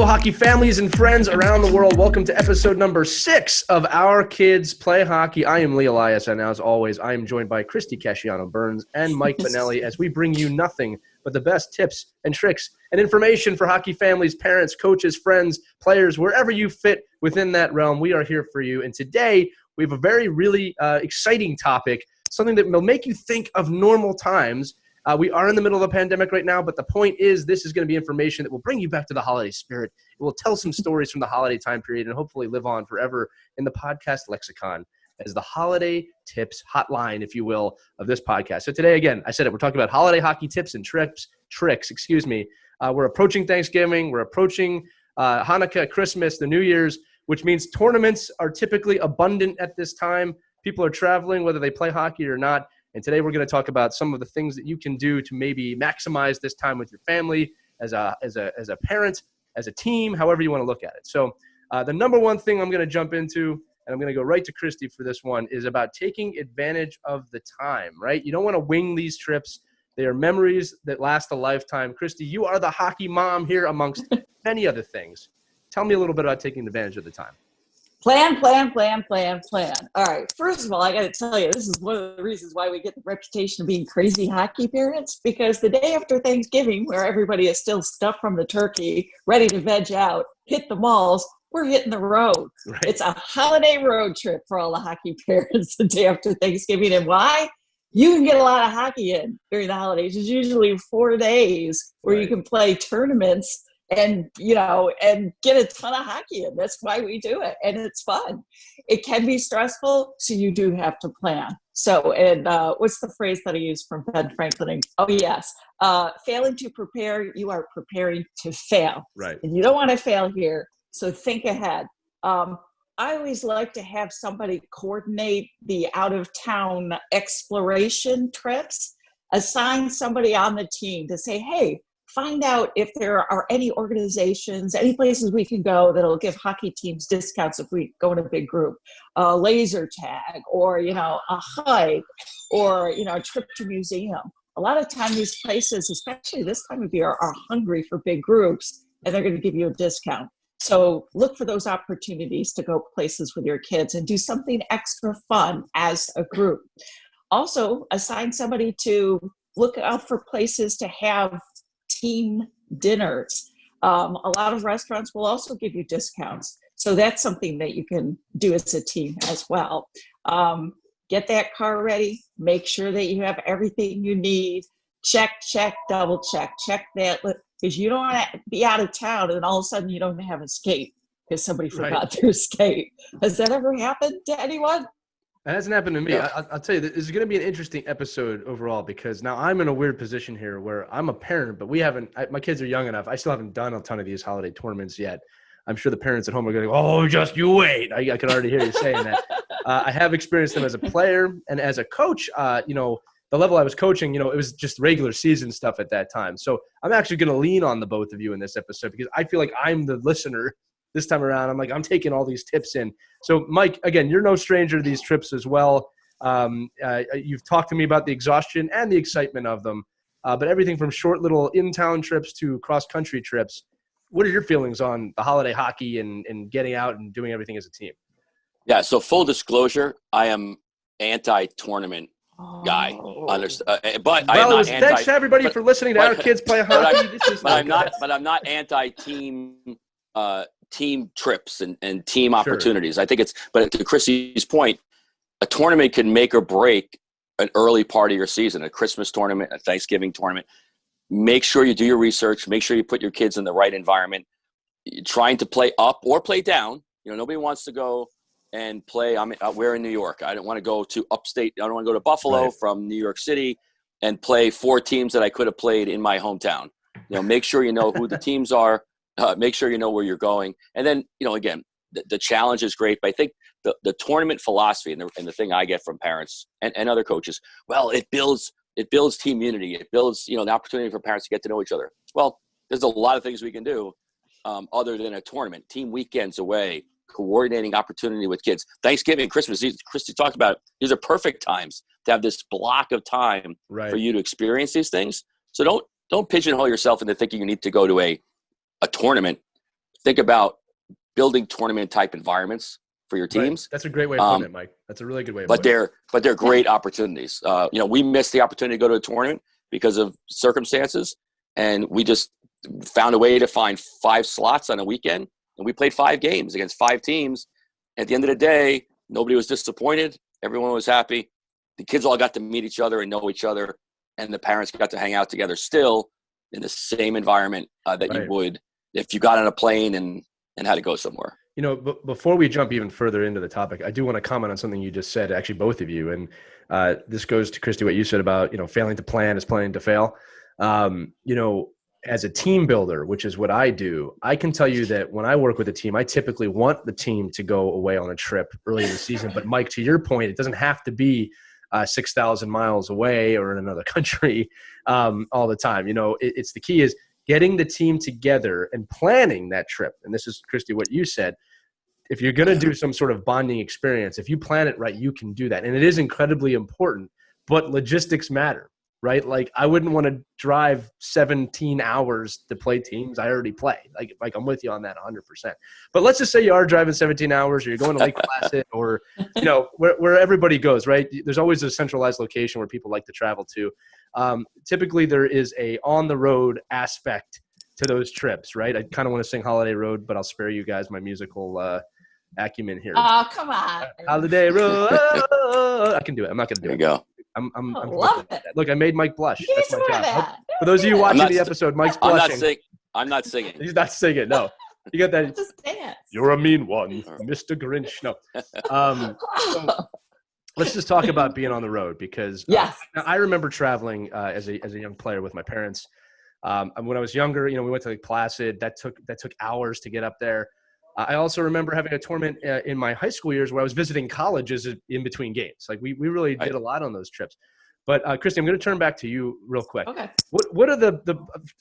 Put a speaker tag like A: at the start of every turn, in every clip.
A: Hello, hockey families and friends around the world. Welcome to episode number 6 of Our Kids Play Hockey. I am Lee Elias, and as always, I am joined by Christie Casciano-Burns and Mike Benelli as we bring you nothing but the best tips and tricks and information for hockey families, parents, coaches, friends, players, wherever you fit within that realm. We are here for you. And today, we have a really exciting topic, something that will make you think of normal times. We are in the middle of a pandemic right now, but the point is this is going to be information that will bring you back to the holiday spirit. It will tell some stories from the holiday time period and hopefully live on forever in the podcast lexicon as the holiday tips hotline, if you will, of this podcast. So today, again, I said it, we're talking about holiday hockey tips and tricks. We're approaching Thanksgiving. We're approaching Hanukkah, Christmas, the New Year's, which means tournaments are typically abundant at this time. People are traveling, whether they play hockey or not. And today we're going to talk about some of the things that you can do to maybe maximize this time with your family as a parent, as a team, however you want to look at it. So the number one thing I'm going to jump into, and I'm going to go right to Christie for this one, is about taking advantage of the time, right? You don't want to wing these trips. They are memories that last a lifetime. Christie, you are the hockey mom here amongst many other things. Tell me a little bit about taking advantage of the time.
B: Plan. All right. First of all, I got to tell you, this is one of the reasons why we get the reputation of being crazy hockey parents, because the day after Thanksgiving, where everybody is still stuffed from the turkey, ready to veg out, hit the malls, we're hitting the road. Right. It's a holiday road trip for all the hockey parents the day after Thanksgiving. And why? You can get a lot of hockey in during the holidays. It's usually 4 days where you can play tournaments and get a ton of hockey in. That's why we do it, and it's fun. It can be stressful, so you do have to plan. So, and what's the phrase that I use from Ben Franklin? Oh yes, failing to prepare, you are preparing to fail.
A: Right.
B: And you don't want to fail here, so think ahead. I always like to have somebody coordinate the out-of-town exploration trips. Assign somebody on the team to say, hey, find out if there are any organizations, any places we can go that'll give hockey teams discounts if we go in a big group, laser tag, or, a hike, or, a trip to museum. A lot of time these places, especially this time of year, are hungry for big groups, and they're going to give you a discount. So look for those opportunities to go places with your kids and do something extra fun as a group. Also, assign somebody to look out for places to have team dinners. A lot of restaurants will also give you discounts. So that's something that you can do as a team as well. Get that car ready. Make sure that you have everything you need. Check, double check that. Because you don't want to be out of town and all of a sudden you don't have a skate because somebody forgot their skate. Has that ever happened to anyone?
A: That hasn't happened to me. I'll tell you, this is going to be an interesting episode overall because now I'm in a weird position here where I'm a parent, but my kids are young enough. I still haven't done a ton of these holiday tournaments yet. I'm sure the parents at home are going to go, oh, just you wait. I can already hear you saying that. I have experienced them as a player and as a coach. The level I was coaching, it was just regular season stuff at that time. So I'm actually going to lean on the both of you in this episode because I feel like I'm the listener this time around. I'm taking all these tips in. So, Mike, again, you're no stranger to these trips as well. You've talked to me about the exhaustion and the excitement of them, but everything from short little in-town trips to cross-country trips. What are your feelings on the holiday hockey and getting out and doing everything as a team?
C: Yeah, so full disclosure, I am anti-tournament guy. But I'm not
A: thanks to everybody for listening to Our Kids Play Hockey.
C: But I'm not anti-team team trips and team opportunities. I think but to Christie's point, a tournament can make or break an early part of your season, a Christmas tournament, a Thanksgiving tournament. Make sure you do your research. Make sure you put your kids in the right environment. Trying to play up or play down. nobody wants to go and play. We're in New York. I don't want to go to upstate. I don't want to go to Buffalo from New York City and play 4 teams that I could have played in my hometown. Make sure you know who the teams are. Make sure you know where you're going. And then, again, the challenge is great, but I think the tournament philosophy and the thing I get from parents and other coaches, well, it builds team unity. It builds, the opportunity for parents to get to know each other. Well, there's a lot of things we can do other than a tournament. Team weekends away, coordinating opportunity with kids. Thanksgiving, Christmas, Christie talked about it. These are perfect times to have this block of time for you to experience these things. So don't pigeonhole yourself into thinking you need to go to a tournament think about building tournament type environments for your teams.
A: Right. That's a great way of putting it, Mike. That's a really good way of
C: But
A: putting it.
C: they're great opportunities. We missed the opportunity to go to a tournament because of circumstances, and we just found a way to find 5 slots on a weekend, and we played 5 games against 5 teams. At the end of the day, nobody was disappointed. Everyone was happy. The kids all got to meet each other and know each other, and the parents got to hang out together still in the same environment that you would if you got on a plane and had to go somewhere.
A: Before we jump even further into the topic, I do want to comment on something you just said, actually both of you. And this goes to Christie, what you said about, failing to plan is planning to fail. As a team builder, which is what I do, I can tell you that when I work with a team, I typically want the team to go away on a trip early in the season. But Mike, to your point, it doesn't have to be 6,000 miles away or in another country all the time. It's the key is getting the team together and planning that trip. And this is, Christie, what you said. If you're going to do some sort of bonding experience, if you plan it right, you can do that. And it is incredibly important, but logistics matter, right? Like, I wouldn't want to drive 17 hours to play teams I already play. Like I'm with you on that 100%. But let's just say you are driving 17 hours or you're going to Lake Placid or, where everybody goes, right? There's always a centralized location where people like to travel to. Typically there is a on the road aspect to those trips, right? I kind of want to sing Holiday Road, but I'll spare you guys my musical acumen here.
B: Oh, come on.
A: Holiday Road. I can do it. I'm not going to do it.
C: There you go.
A: I'm
B: love it.
A: Look, I made Mike blush.
B: He's
A: That's my job. For
B: For
A: those of you watching the episode, Mike's blushing.
C: I'm not singing.
A: He's not singing. No, you got that.
B: Just dance.
A: You're a mean one, Mr. Grinch. No. So let's just talk about being on the road because I remember traveling as a young player with my parents. When I was younger, we went to Lake Placid. That took hours to get up there. I also remember having a tournament in my high school years where I was visiting colleges in between games. Like we really did a lot on those trips. But Christie, I'm going to turn back to you real quick.
B: Okay.
A: What are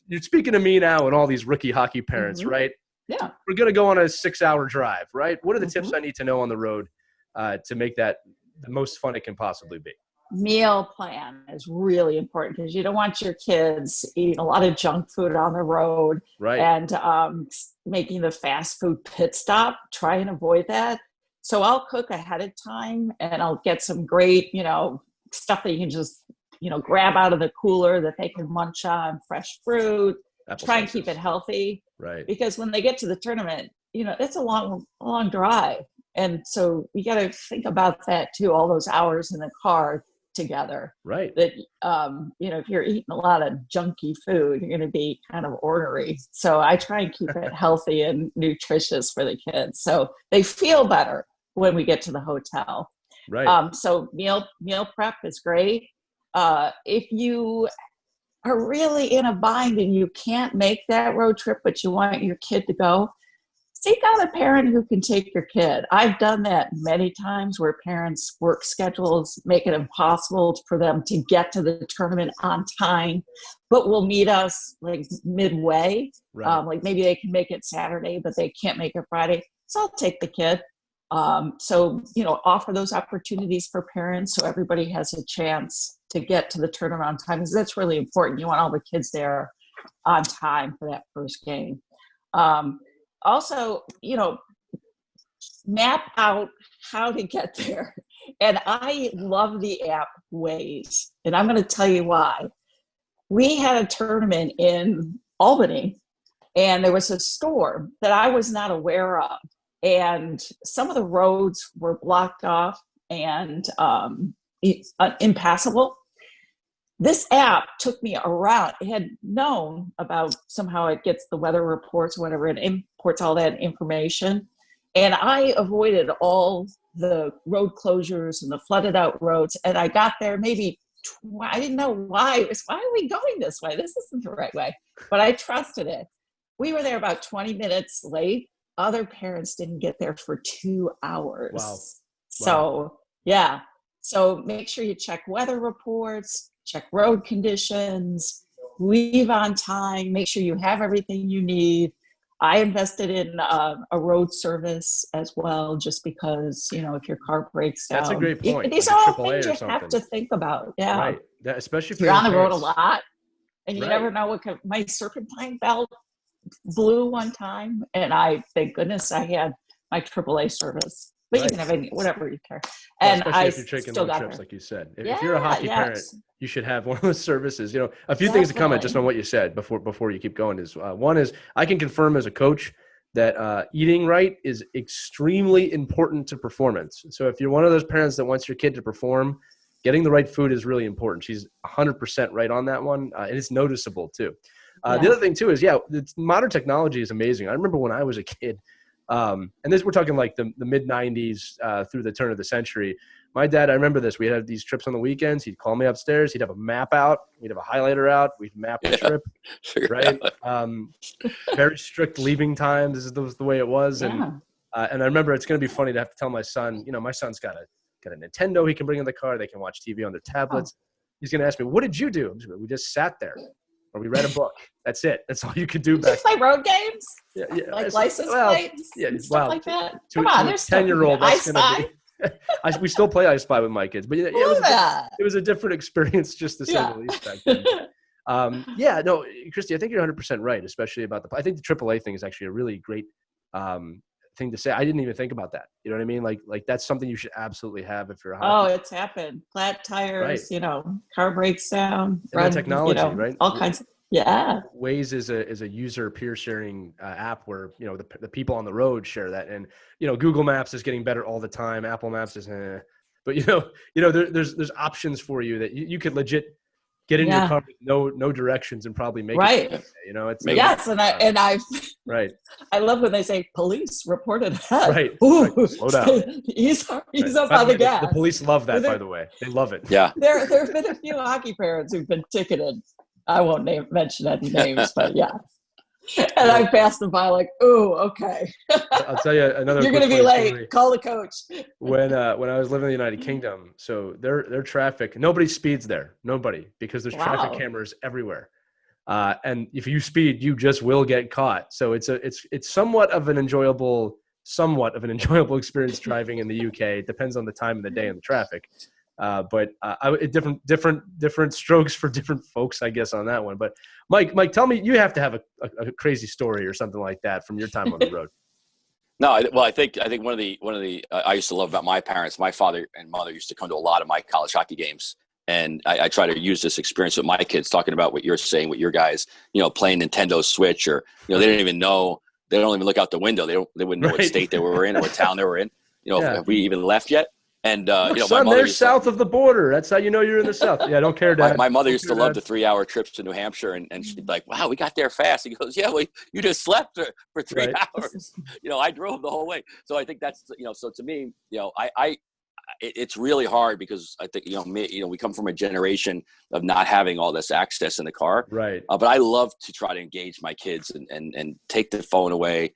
A: you're speaking to me now and all these rookie hockey parents, right?
B: Yeah.
A: We're going to go on a 6-hour drive, right? What are the tips I need to know on the road to make that the most fun it can possibly be?
B: Meal plan is really important because you don't want your kids eating a lot of junk food on the road,
A: right?
B: And making the fast food pit stop. Try and avoid that. So I'll cook ahead of time, and I'll get some great, stuff that you can just, grab out of the cooler that they can munch on, fresh fruit. Try and keep it healthy,
A: right? Because
B: when they get to the tournament, it's a long drive, and so we got to think about that too. All those hours in the car together,
A: right?
B: That if you're eating a lot of junky food, you're going to be kind of ornery. So I try and keep it healthy and nutritious for the kids, so they feel better when we get to the hotel.
A: Right.
B: So meal prep is great. If you are really in a bind and you can't make that road trip, but you want your kid to go, seek out a parent who can take your kid. I've done that many times where parents' work schedules make it impossible for them to get to the tournament on time, but will meet us like midway.
A: Right.
B: Like maybe they can make it Saturday, but they can't make it Friday. So I'll take the kid. So offer those opportunities for parents so everybody has a chance to get to the tournament on time, because that's really important. You want all the kids there on time for that first game. Also, map out how to get there. And I love the app Waze. And I'm going to tell you why. We had a tournament in Albany, and there was a storm that I was not aware of. And some of the roads were blocked off and impassable. This app took me around. It had known about somehow it gets the weather reports or whatever, and imports all that information. And I avoided all the road closures and the flooded out roads. And I got there maybe, I didn't know why. Why are we going this way? This isn't the right way. But I trusted it. We were there about 20 minutes late. Other parents didn't get there for 2 hours.
A: Wow.
B: So, yeah. So make sure you check weather reports, check road conditions, leave on time, make sure you have everything you need. I invested in a road service as well, just because, if your car breaks down.
A: That's a great point.
B: These
A: like
B: are all things you have to think about. Yeah.
A: Right. Especially if
B: you're on the road a lot, and you
A: right.
B: never know what my serpentine belt blew one time, and thank goodness I had my AAA service. But you can have any, whatever you care.
A: Well,
B: And
A: especially
B: I
A: if you're taking
B: still
A: long
B: got
A: trips,
B: there.
A: like you said.
B: Yeah,
A: If you're a hockey parent, you should have one of those services. A few things to comment just on what you said before you keep going is one is I can confirm as a coach that eating right is extremely important to performance. So if you're one of those parents that wants your kid to perform, getting the right food is really important. She's 100% right on that one, and it's noticeable too. The other thing too is, modern technology is amazing. I remember when I was a kid, and we're talking like the mid 90s through the turn of the century. My dad, I remember this. We'd have these trips on the weekends. He'd call me upstairs. He'd have a map out. We'd have a highlighter out. We'd map the trip, right? Very strict leaving times. This is the way it was. And I remember it's going to be funny to have to tell my son, my son's got a Nintendo he can bring in the car. They can watch TV on their tablets. He's going to ask me, what did you do? We just sat there. Or we read a book. That's it. That's all you could do back
B: then. Play road games?
A: Yeah.
B: Like license plates and stuff like that? Come on, there's
A: 10-year-old,
B: that's going to
A: be... we still play I Spy with my kids. But it was a different experience just to say the least back then. Christie, I think you're 100% right, especially about I think the AAA thing is actually a really great thing to say. I didn't even think about that. You know what I mean? Like that's something you should absolutely have if you're a hockey.
B: It's happened. Flat tires, car breaks down,
A: technology, right?
B: All kinds of
A: Waze is a user peer sharing app where the people on the road share that, and Google Maps is getting better all the time. Apple Maps is, but there's options for you that you could legit get in your car with no directions and probably make it.
B: I love when they say police reported ahead.
A: Right.
B: Ooh,
A: slow down.
B: He's up on the gas.
A: The police love that, by the way. They love it.
C: Yeah.
B: There have been a few hockey parents who've been ticketed. I won't mention any names, but And I passed them by like, ooh, okay.
A: I'll tell you another.
B: You're going to be late.
A: Story.
B: Call the coach.
A: When I was living in the United Kingdom, so their traffic, nobody speeds there. Nobody, because there's traffic cameras everywhere. And if you speed, you just will get caught. So it's somewhat of an enjoyable experience driving in the UK. It depends on the time of the day and the traffic. But different strokes for different folks, I guess, on that one. But Mike, tell me, you have to have a crazy story or something like that from your time on the road.
C: No, I think one of the I used to love about my parents. My father and mother used to come to a lot of my college hockey games, and I try to use this experience with my kids, talking about what you're saying with your guys, playing Nintendo Switch, or they don't even know, they don't even look out the window. They wouldn't know what state they were in or what town they were in. Have we even left yet? And
A: son, my mother, they're south of the border. That's how you know you're in the south. Yeah, I don't care, Dad.
C: My mother used to love the 3-hour trips to New Hampshire, and she'd be like, "Wow, we got there fast." He goes, "Yeah, well, you just slept for 3 hours. I drove the whole way." So I think that's So to me, it's really hard, because I think we come from a generation of not having all this access in the car.
A: Right.
C: But I love to try to engage my kids and take the phone away.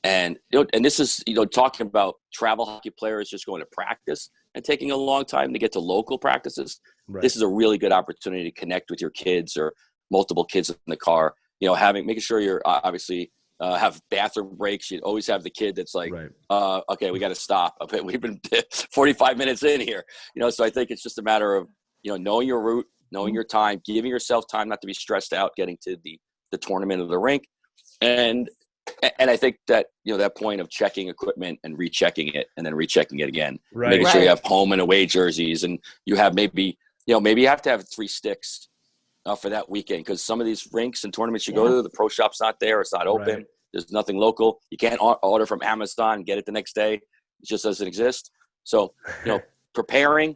C: And and this is talking about travel hockey players just going to practice and taking a long time to get to local practices. Right. This is a really good opportunity to connect with your kids or multiple kids in the car. Making sure you're obviously have bathroom breaks. You always have the kid that's like, okay, we got to stop. We've been 45 minutes in here. So I think it's just a matter of knowing your route, knowing your time, giving yourself time not to be stressed out getting to the tournament or the rink, and I think that, that point of checking equipment and rechecking it and then rechecking it again, making sure you have home and away jerseys, and you have maybe you have to have 3 sticks for that weekend, because some of these rinks and tournaments you go to, the pro shop's not there. It's not open. Right. There's nothing local. You can't order from Amazon and get it the next day. It just doesn't exist. So, preparing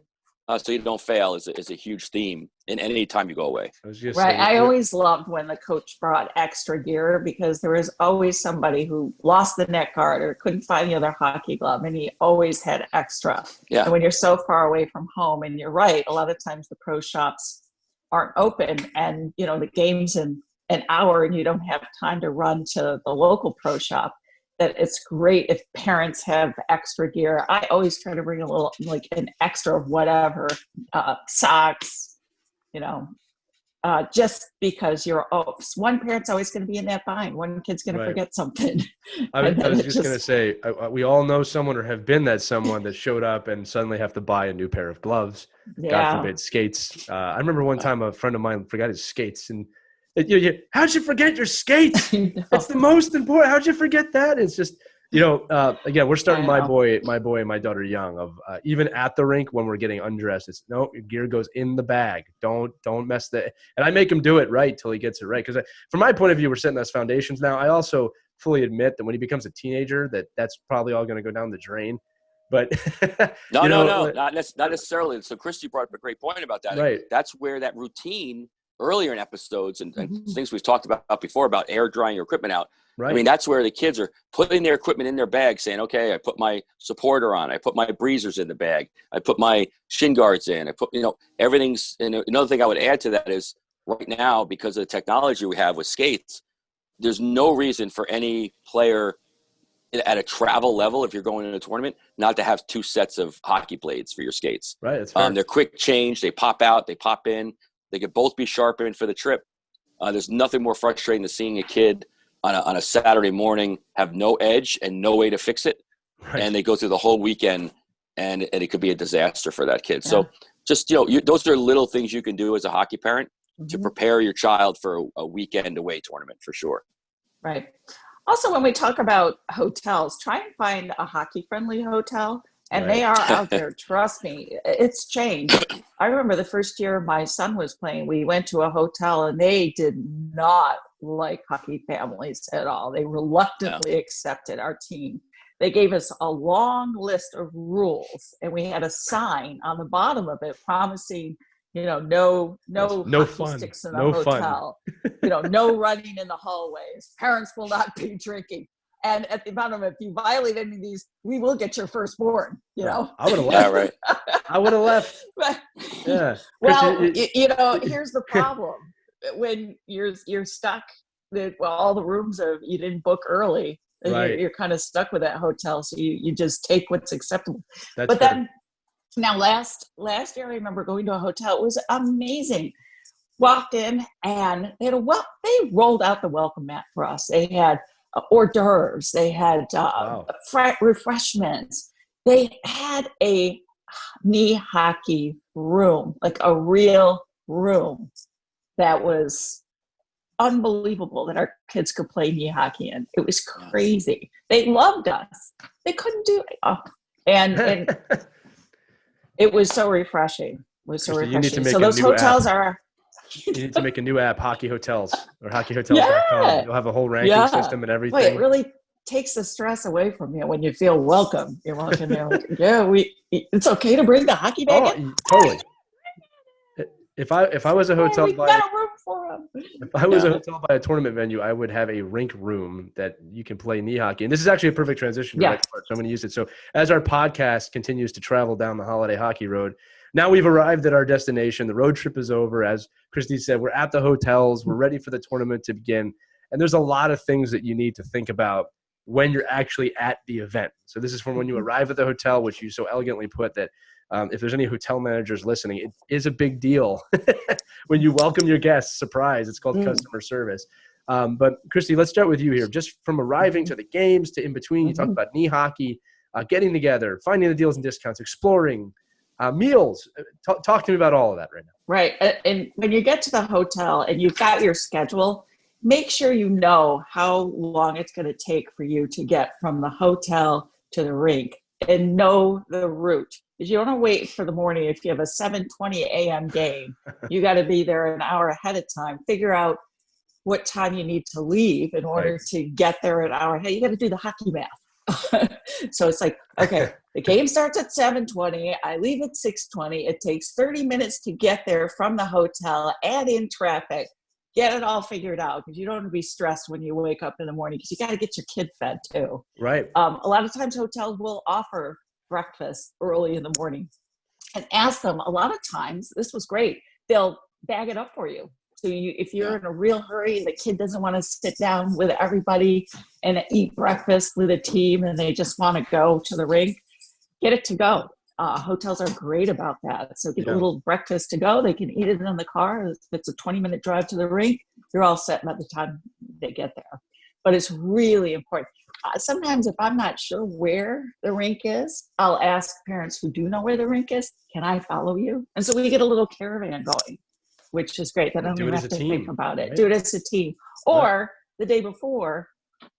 C: so you don't fail is a huge theme in any time you go away.
B: I always loved when the coach brought extra gear, because there was always somebody who lost the neck guard or couldn't find the other hockey glove, and he always had extra. Yeah. And when you're so far away from home, and you're right, a lot of times the pro shops aren't open, and the game's in an hour and you don't have time to run to the local pro shop, that it's great if parents have extra gear. I always try to bring a little, like an extra of whatever, socks, just because one parent's always going to be in that bind. One kid's going to forget something.
A: I was just going to say, we all know someone or have been that someone that showed up and suddenly have to buy a new pair of gloves. God forbid, skates. I remember one time a friend of mine forgot his skates, and How'd you forget your skates?
B: No.
A: It's the most important. How'd you forget that? It's just, again, we're starting my boy and my daughter young of even at the rink when we're getting undressed. It's no, your gear goes in the bag. Don't mess and I make him do it right till he gets it right. Because from my point of view, we're setting those foundations now. I also fully admit that when he becomes a teenager, that's probably all going to go down the drain. But
C: no, not necessarily. So Christie brought up a great point about that.
A: Right.
C: That's where that routine earlier in episodes and things we've talked about before about air drying your equipment out. Right. I mean, that's where the kids are putting their equipment in their bag, saying, okay, I put my supporter on, I put my breezers in the bag, I put my shin guards in, I put, everything's. And another thing I would add to that is right now, because of the technology we have with skates, there's no reason for any player at a travel level, if you're going to a tournament, not to have 2 sets of hockey blades for your skates.
A: Right. That's fair.
C: They're quick change. They pop out, they pop in. They could both be sharpened for the trip. There's nothing more frustrating than seeing a kid on a Saturday morning have no edge and no way to fix it. Right. And they go through the whole weekend and it could be a disaster for that kid. Yeah. So just, those are little things you can do as a hockey parent to prepare your child for a weekend away tournament for sure.
B: Right. Also, when we talk about hotels, try and find a hockey-friendly hotel. And They are out there. Trust me, it's changed. I remember the first year my son was playing, we went to a hotel and they did not like hockey families at all. They reluctantly accepted our team. They gave us a long list of rules and we had a sign on the bottom of it promising, no hockey sticks in the hotel, no running in the hallways. Parents will not be drinking. And at the bottom, if you violate any of these, we will get your firstborn,
A: I would have left. Right. I would have left. Yeah.
B: Well, here's the problem. When you're stuck, all the rooms you didn't book early. Right. You're kind of stuck with that hotel. So you just take what's acceptable. But then now last year, I remember going to a hotel. It was amazing. Walked in and they rolled out the welcome mat for us. They had hors d'oeuvres. They had refreshments. They had a knee hockey room, like a real room that was unbelievable that our kids could play knee hockey in. It was crazy. They loved us. They couldn't do it. And it was so refreshing. It was so
A: Christie,
B: refreshing. So those hotels are...
A: You need to make a new app, Hockey Hotels or hockeyhotels.com. You'll have a whole ranking system and everything.
B: It really takes the stress away from you when you feel welcome. You're walking there like, it's okay to bring the hockey bag in?
A: Totally. If I was a hotel
B: got a room for them.
A: If I was a hotel by a tournament venue, I would have a rink room that you can play knee hockey. And this is actually a perfect transition. So I'm going to use it. So as our podcast continues to travel down the holiday hockey road, now we've arrived at our destination. The road trip is over. As Christie said, we're at the hotels. We're ready for the tournament to begin. And there's a lot of things that you need to think about when you're actually at the event. So this is from when you arrive at the hotel, which you so elegantly put that if there's any hotel managers listening, it is a big deal when you welcome your guests. Surprise. It's called customer service. But Christie, let's start with you here. Just from arriving to the games to in between, you talked about knee hockey, getting together, finding the deals and discounts, exploring, meals. Talk to me about all of that right now.
B: Right. And when you get to the hotel and you've got your schedule, make sure you know how long it's going to take for you to get from the hotel to the rink and know the route. Because you don't want to wait for the morning. If you have a 7:20 a.m. game, you got to be there an hour ahead of time. Figure out what time you need to leave in order to get there an hour ahead. You got to do the hockey math. So it's like, okay, the game starts at 7:20. I leave at 6:20. It takes 30 minutes to get there from the hotel, add in traffic, get it all figured out because you don't want to be stressed when you wake up in the morning because you got to get your kid fed too.
A: Right.
B: A lot of times hotels will offer breakfast early in the morning and ask them. A lot of times, this was great. They'll bag it up for you. So if you're in a real hurry, the kid doesn't want to sit down with everybody and eat breakfast with a team and they just want to go to the rink, get it to go. Hotels are great about that. So get a little breakfast to go. They can eat it in the car. If it's a 20-minute drive to the rink, you're all set by the time they get there. But it's really important. Sometimes if I'm not sure where the rink is, I'll ask parents who do know where the rink is, can I follow you? And so we get a little caravan going. which is great. Then I don't
A: Do it
B: even
A: as
B: have
A: a
B: to
A: team,
B: think about it.
A: right?
B: Do it as a team. Or the day before,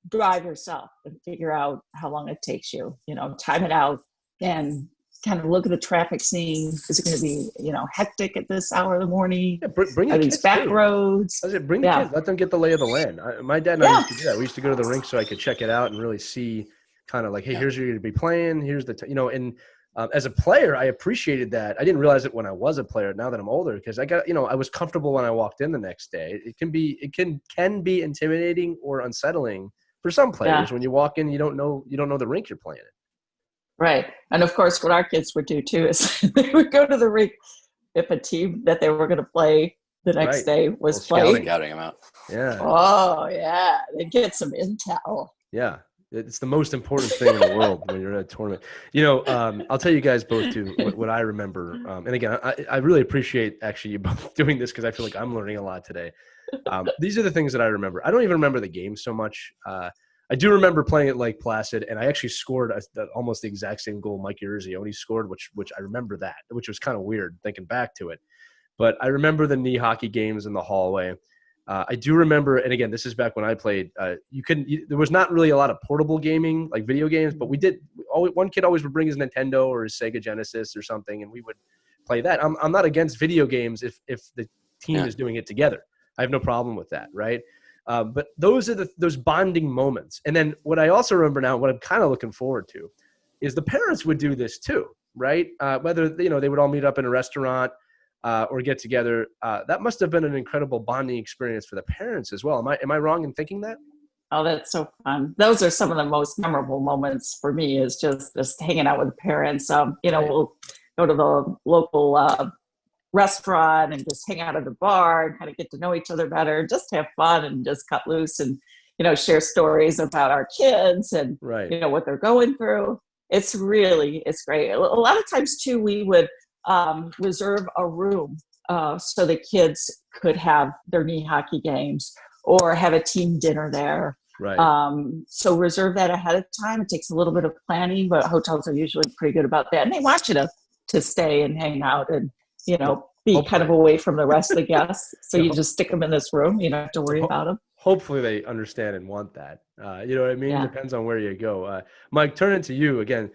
B: drive yourself and figure out how long it takes you. Time it out and kind of look at the traffic scene. Is it going to be, hectic at this hour of the morning?
A: Yeah, bring
B: Are
A: the
B: these
A: kids
B: back
A: too.
B: roads?
A: Bring the kids. Let them get the lay of the land. My dad and I
B: Yeah.
A: used to do that. We used to go to the rink so I could check it out and really see kind of like, hey, here's where you're going to be playing. Here's the, and as a player, I appreciated that. I didn't realize it when I was a player. Now that I'm older, because I got, I was comfortable when I walked in the next day. It can be intimidating or unsettling for some players when you walk in. You don't know the rink you're playing in.
B: Right. And of course, what our kids would do too is they would go to the rink if a team that they were going to play the next day was playing.
C: Scouting them out.
A: Yeah.
B: Oh, yeah. They'd get some intel.
A: Yeah. It's the most important thing in the world when you're at a tournament. I'll tell you guys both too what I remember. And again, I really appreciate actually you both doing this because I feel like I'm learning a lot today. These are the things that I remember. I don't even remember the game so much. I do remember playing at Lake Placid, and I actually scored almost the exact same goal Mike Urizioni scored, which I remember that, which was kind of weird thinking back to it. But I remember the knee hockey games in the hallway. I do remember, and again, this is back when I played. There was not really a lot of portable gaming, like video games, but one kid always would bring his Nintendo or his Sega Genesis or something, and we would play that. I'm not against video games if the team is doing it together. I have no problem with that, right? But those are those bonding moments. And then what I also remember now, what I'm kind of looking forward to, is the parents would do this too, right? Whether they would all meet up in a restaurant. Or get together. That must have been an incredible bonding experience for the parents as well. Am I wrong in thinking that?
B: Oh, that's so fun. Those are some of the most memorable moments for me, is just hanging out with the parents. We'll go to the local restaurant and just hang out at the bar and kind of get to know each other better, just have fun and just cut loose and, share stories about our kids and, what they're going through. It's great. A lot of times too, we would reserve a room so the kids could have their knee hockey games or have a team dinner there.
A: Right.
B: So reserve that ahead of time. It takes a little bit of planning, but hotels are usually pretty good about that. And they want you to stay and hang out and, be kind of away from the rest of the guests. So you just stick them in this room. You don't have to worry about them.
A: Hopefully they understand and want that. You know what I mean? Yeah. Depends on where you go. Mike, turn it to you again.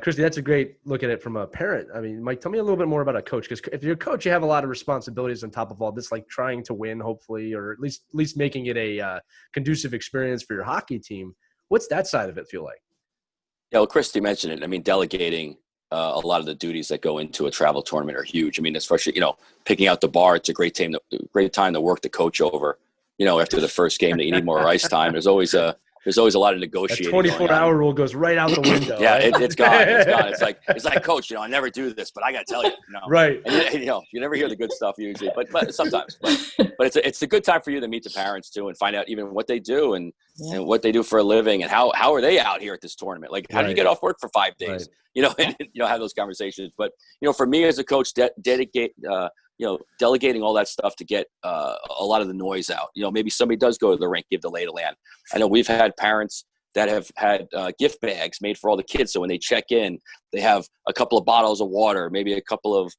A: Christie, that's a great look at it from a parent. I mean, Mike, tell me a little bit more about a coach, because if you're a coach, you have a lot of responsibilities on top of all this, like trying to win, hopefully, or at least making it a conducive experience for your hockey team. What's that side of it feel like?
C: Yeah, well, Christie mentioned it. I mean, delegating a lot of the duties that go into a travel tournament are huge. I mean, especially, picking out the bar. It's a great time to work the coach over. After the first game that you need more ice time. There's always a lot of negotiating.
A: 24-hour rule goes right out the window.
C: Yeah,
A: right?
C: It's gone. It's gone. It's like, coach, I never do this, but I got to tell you,
A: Right.
C: And, you never hear the good stuff usually, but sometimes. But it's a good time for you to meet the parents too and find out even what they do and what they do for a living and how are they out here at this tournament? Like, how do you get off work for 5 days? Right. Have those conversations. But for me as a coach, delegating all that stuff to get a lot of the noise out. Maybe somebody does go to the rink, give the lay of the land. I know we've had parents that have had gift bags made for all the kids. So when they check in, they have a couple of bottles of water, maybe a couple of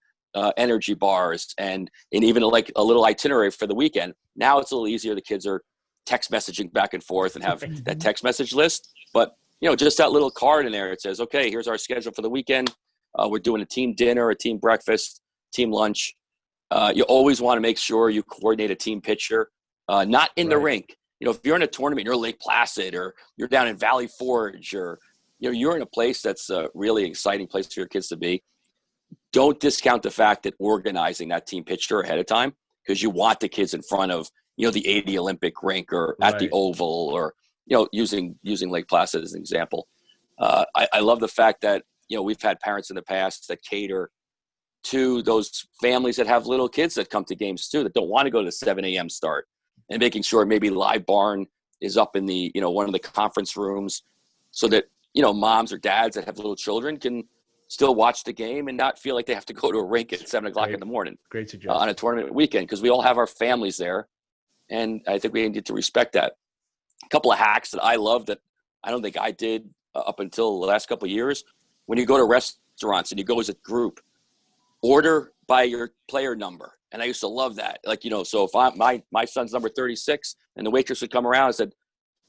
C: energy bars, and even like a little itinerary for the weekend. Now it's a little easier. The kids are text messaging back and forth and have that text message list. But, just that little card in there, it says, okay, here's our schedule for the weekend. We're doing a team dinner, a team breakfast, team lunch. You always want to make sure you coordinate a team picture, not in the rink. If you're in a tournament, you're Lake Placid or you're down in Valley Forge or, you're in a place that's a really exciting place for your kids to be. Don't discount the fact that organizing that team picture ahead of time, because you want the kids in front of, the 80 Olympic rink or at the Oval or, using Lake Placid as an example. I love the fact that, we've had parents in the past that cater to those families that have little kids that come to games too, that don't want to go to the 7 a.m. start, and making sure maybe Live Barn is up in the, one of the conference rooms so that, moms or dads that have little children can still watch the game and not feel like they have to go to a rink at 7 o'clock in the morning.
A: Great suggestion.
C: On a tournament weekend, because we all have our families there. And I think we need to respect that. A couple of hacks that I love that I don't think I did up until the last couple of years. When you go to restaurants and you go as a group, order by your player number. And I used to love that. Like, so if my son's number 36 and the waitress would come around and said,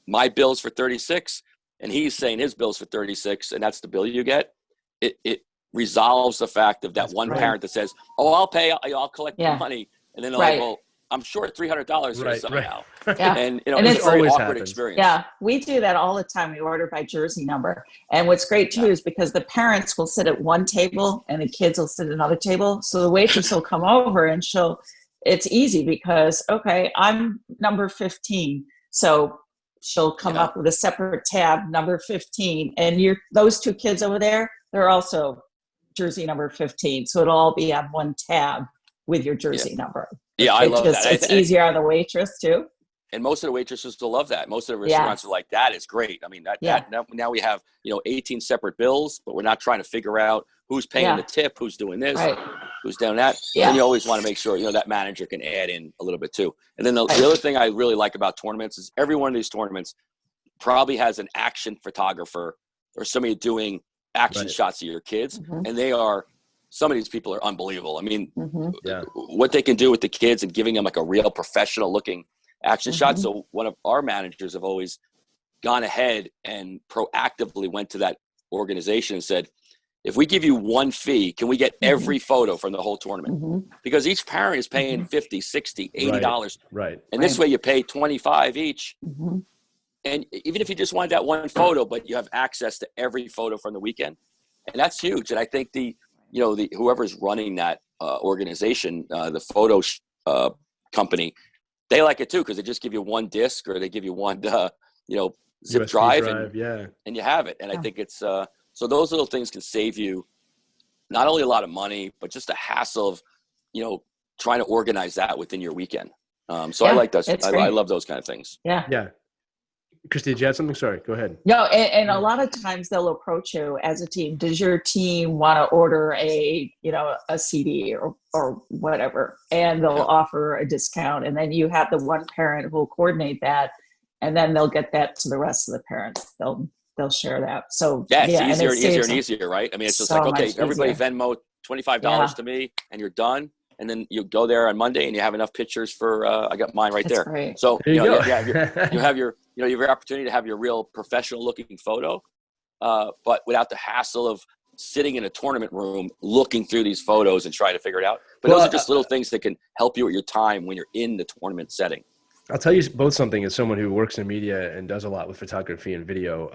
C: my bill's for 36, and he's saying his bill's for 36, and that's the bill you get, it resolves the fact of that
B: That's
C: one
B: right.
C: parent that says, oh, I'll pay, I'll collect the money. And then they're like, well, I'm short $300 here somehow.
B: Yeah.
C: And,
B: and
C: it's a very awkward
A: happens.
C: experience.
B: Yeah, we do that all the time. We order by jersey number. And what's great too is because the parents will sit at one table and the kids will sit at another table. So the waitress will come over and it's easy because, okay, I'm number 15. So she'll come up with a separate tab, number 15. And those two kids over there, they're also jersey number 15. So it'll all be on one tab with your jersey number.
C: Yeah, I love that.
B: It's easier on the waitress too.
C: And most of the waitresses will love that. Most of the restaurants are like, that is great. I mean, now we have, 18 separate bills, but we're not trying to figure out who's paying the tip, who's doing this, who's doing that. Yeah. And you always want to make sure, that manager can add in a little bit too. And then the other thing I really like about tournaments is every one of these tournaments probably has an action photographer or somebody doing action shots of your kids. Mm-hmm. And some of these people are unbelievable. I mean, what they can do with the kids and giving them like a real professional looking action shot. So one of our managers have always gone ahead and proactively went to that organization and said, if we give you one fee, can we get every photo from the whole tournament? Because each parent is paying $50, $60, $80.
A: Right.
C: And this way you pay $25 each. And even if you just wanted that one photo, but you have access to every photo from the weekend. And that's huge. And I think whoever's running that organization, the photo company, they like it too, because they just give you one disc or they give you one, zip
A: USB
C: drive and you have it. And I think it's, so those little things can save you not only a lot of money, but just a hassle of, trying to organize that within your weekend. So I like that. I love those kind of things.
B: Yeah.
A: Yeah. Christie, did you have something? Sorry, go ahead.
B: No, and a lot of times they'll approach you as a team. Does your team want to order a CD or whatever? And they'll offer a discount. And then you have the one parent who will coordinate that. And then they'll get that to the rest of the parents. They'll share that. So
C: it's easier and easier, right? I mean, it's just like, okay, everybody Venmo $25 to me and you're done. And then you go there on Monday and you have enough pictures for, I got mine right there.
B: Great.
C: So, you have your opportunity to have your real professional looking photo, but without the hassle of sitting in a tournament room, looking through these photos and trying to figure it out. But those are just little things that can help you at your time when you're in the tournament setting.
A: I'll tell you both something as someone who works in media and does a lot with photography and video,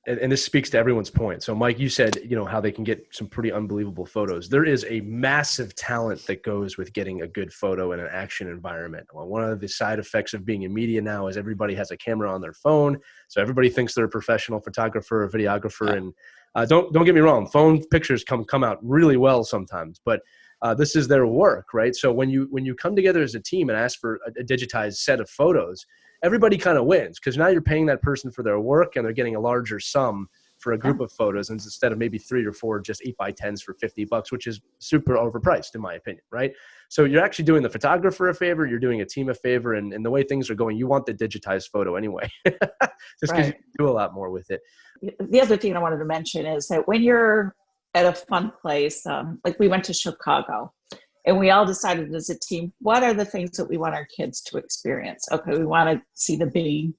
A: and this speaks to everyone's point. So Mike, you said, how they can get some pretty unbelievable photos. There is a massive talent that goes with getting a good photo in an action environment. Well, one of the side effects of being in media now is everybody has a camera on their phone. So everybody thinks they're a professional photographer or videographer. And don't get me wrong, phone pictures come out really well sometimes, but this is their work, right? So when you come together as a team and ask for a digitized set of photos, everybody kind of wins because now you're paying that person for their work and they're getting a larger sum for a group of photos instead of maybe 3 or 4 just 8x10s for $50, which is super overpriced in my opinion, right? So you're actually doing the photographer a favor, you're doing a team a favor, and the way things are going, you want the digitized photo anyway, just because you can do a lot more with it.
B: The other thing I wanted to mention is that when you're at a fun place, like we went to Chicago, and we all decided as a team, what are the things that we want our kids to experience? Okay, we want to see the Bean.